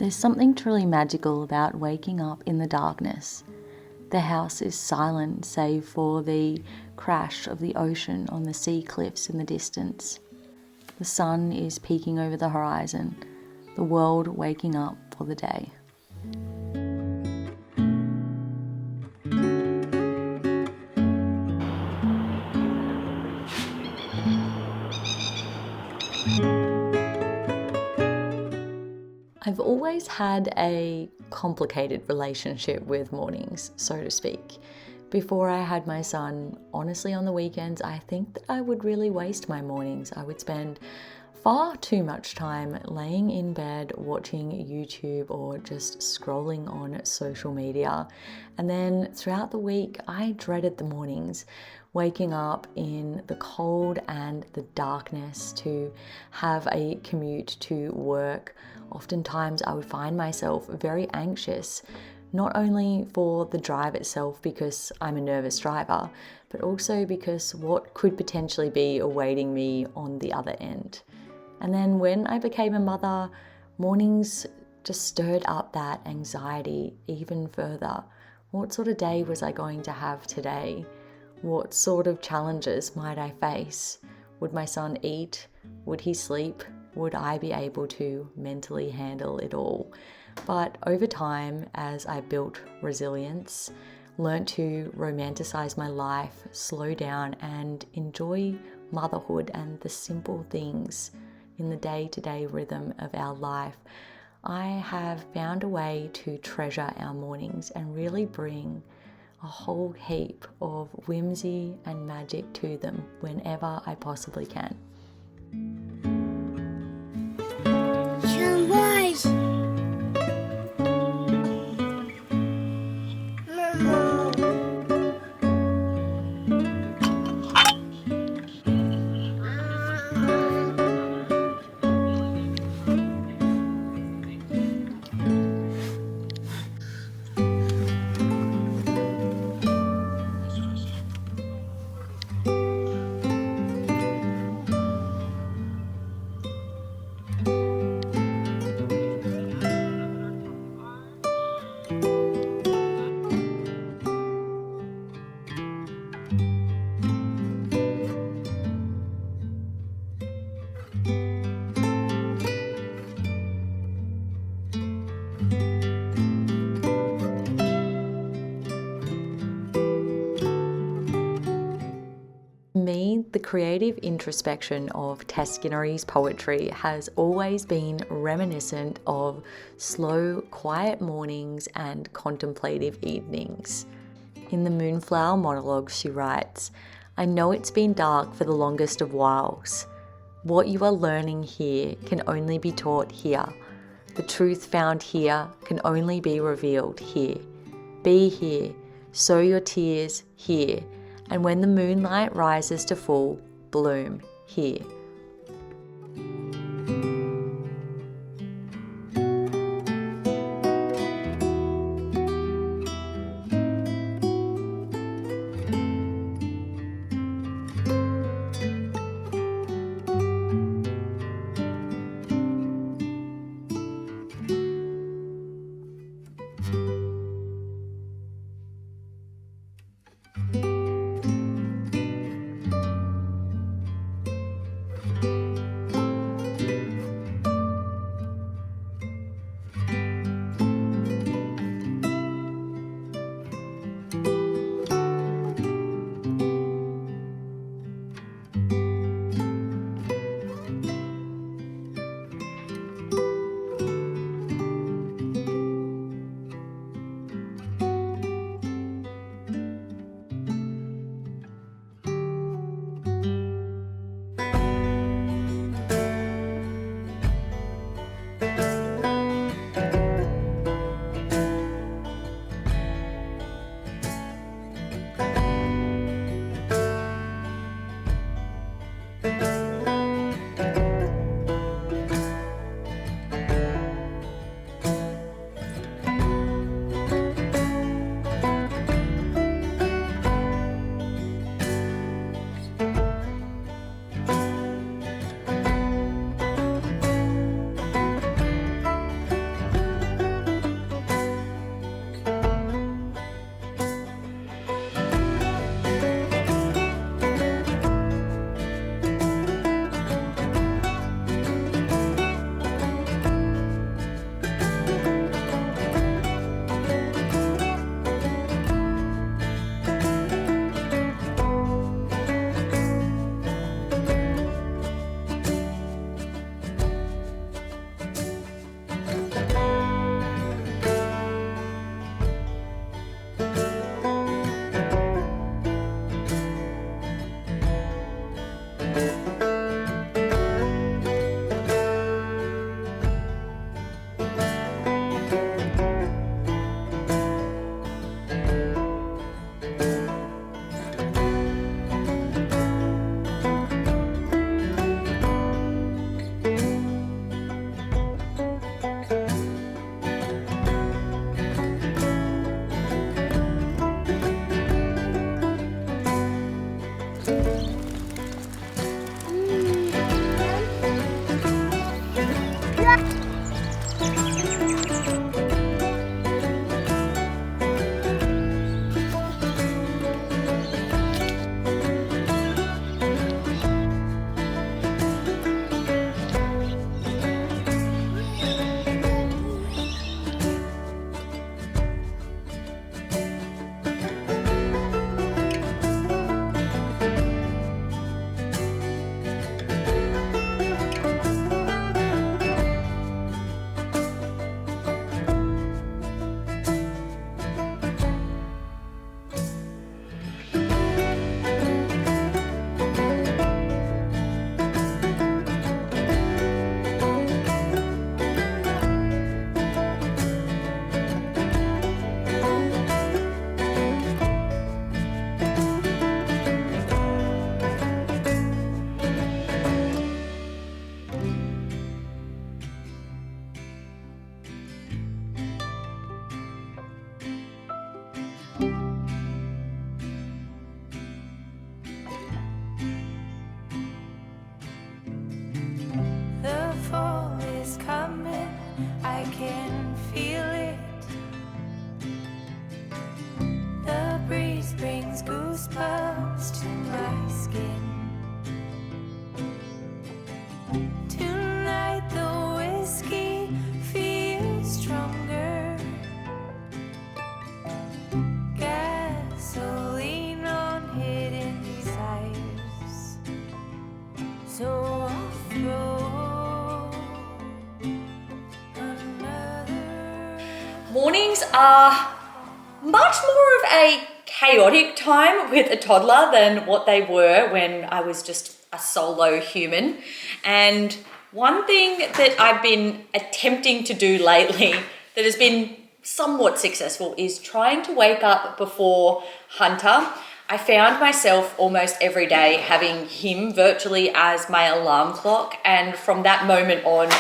There's something truly magical about waking up in the darkness. The house is silent save for the crash of the ocean on the sea cliffs in the distance. The sun is peeking over the horizon, the world waking up for the day. I've always had a complicated relationship with mornings, so to speak. Before I had my son, honestly on the weekends, I think that I would really waste my mornings. I would spend far too much time laying in bed watching YouTube or just scrolling on social media. And then throughout the week, I dreaded the mornings, waking up in the cold and the darkness to have a commute to work. Oftentimes I would find myself very anxious, not only for the drive itself because I'm a nervous driver, but also because what could potentially be awaiting me on the other end. And then when I became a mother, mornings just stirred up that anxiety even further. What sort of day was I going to have today? What sort of challenges might I face? Would my son eat? Would he sleep? Would I be able to mentally handle it all? But over time, as I built resilience, learned to romanticize my life, slow down and enjoy motherhood and the simple things in the day-to-day rhythm of our life, I have found a way to treasure our mornings and really bring a whole heap of whimsy and magic to them whenever I possibly can. For me, the creative introspection of Tess Skinnery's poetry has always been reminiscent of slow, quiet mornings and contemplative evenings. In the Moonflower monologue, she writes, "I know it's been dark for the longest of whiles. What you are learning here can only be taught here. The truth found here can only be revealed here. Be here, sow your tears here, and when the moonlight rises to full, bloom here." goosebumps to my skin. Tonight the whiskey feels stronger. Gasoline on hidden desires. So I'll throw another. Mornings are much more of a chaotic time with a toddler than what they were when I was just a solo human. And one thing that I've been attempting to do lately that has been somewhat successful is trying to wake up before Hunter. I found myself almost every day having him virtually as my alarm clock, and from that moment on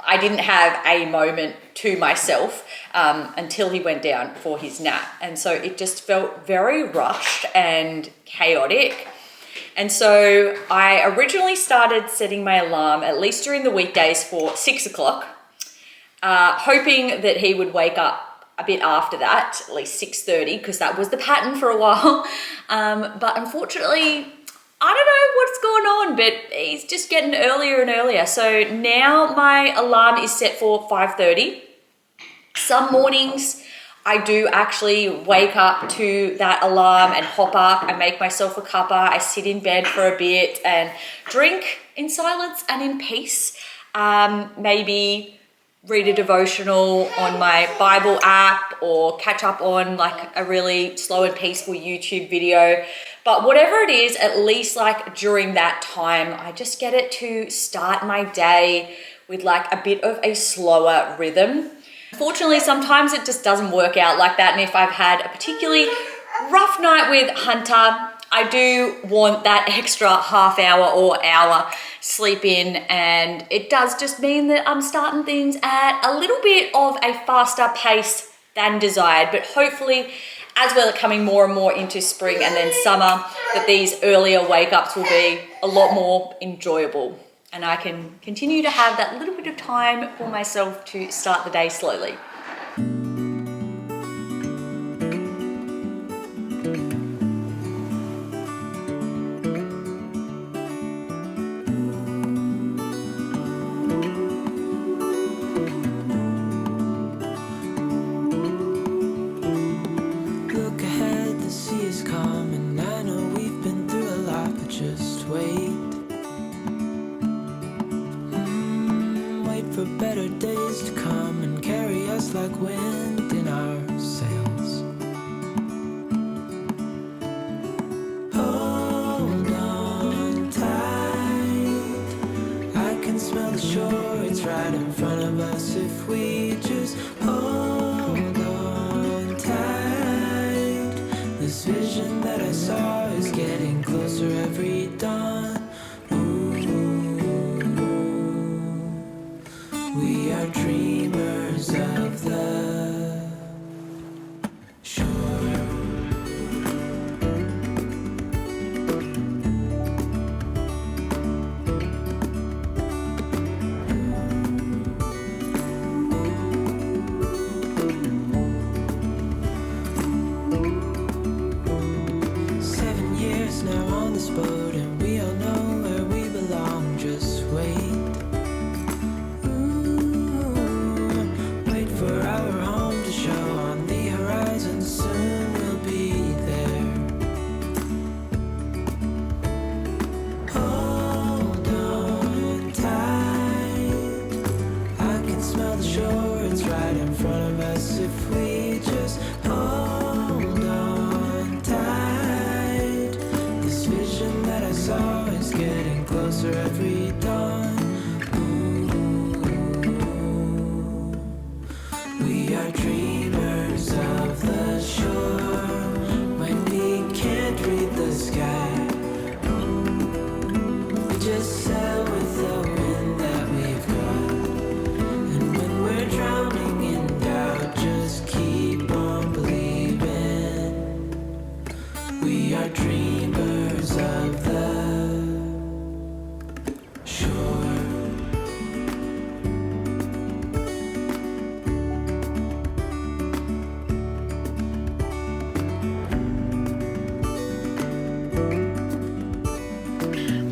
I didn't have a moment to myself until he went down for his nap. And so it just felt very rushed and chaotic. And so I originally started setting my alarm, at least during the weekdays, for 6 o'clock, hoping that he would wake up a bit after that, at least 6:30, because that was the pattern for a while. But unfortunately, I don't know what's going on, but he's just getting earlier and earlier. So now my alarm is set for 5:30. Some mornings I do actually wake up to that alarm and hop up. I make myself a cuppa. I sit in bed for a bit and drink in silence and in peace. Maybe read a devotional on my Bible app or catch up on like a really slow and peaceful YouTube video. But whatever it is, at least like during that time, I just get it to start my day with like a bit of a slower rhythm. Unfortunately, sometimes it just doesn't work out like that. And if I've had a particularly rough night with Hunter, I do want that extra half hour or hour sleep in. And it does just mean that I'm starting things at a little bit of a faster pace than desired. But hopefully, as we're coming more and more into spring and then summer, that these earlier wake ups will be a lot more enjoyable. And I can continue to have that little bit of time for myself to start the day slowly. Look ahead, the sea is calm, and I know we've been through a lot, but just wait. Wait for better days to come and carry us like wind in our sails. Hold on tight, I can smell the shore, it's right in front of us if we just hold on tight. This vision that I saw is getting closer every dawn. We are dreamers of the front of us if we just hold on tight. This vision that I saw is getting closer every dawn. We are dreamers of the shore when we can't read the sky. We just sail with the wind that we've got. And when we're drowning in doubt, just keep on believing. We are dreamers of the shore.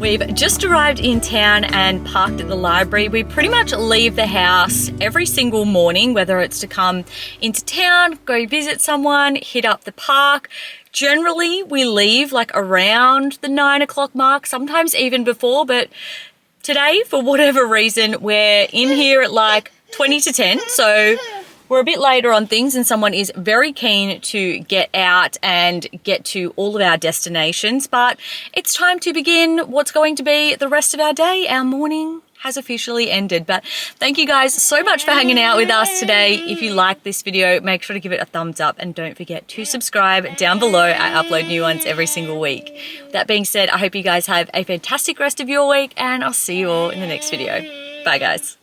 We've just arrived in town and parked at the library. We pretty much leave the house every single morning, whether it's to come into town, go visit someone, hit up the park. Generally, we leave like around the 9 o'clock mark, sometimes even before, but today, for whatever reason, we're in here at like 20 to 10, so we're a bit later on things, and someone is very keen to get out and get to all of our destinations, but it's time to begin what's going to be the rest of our day. Our morning has officially ended, but thank you guys so much for hanging out with us today. If you like this video, make sure to give it a thumbs up and don't forget to subscribe down below. I upload new ones every single week. That being said, I hope you guys have a fantastic rest of your week, and I'll see you all in the next video. Bye guys.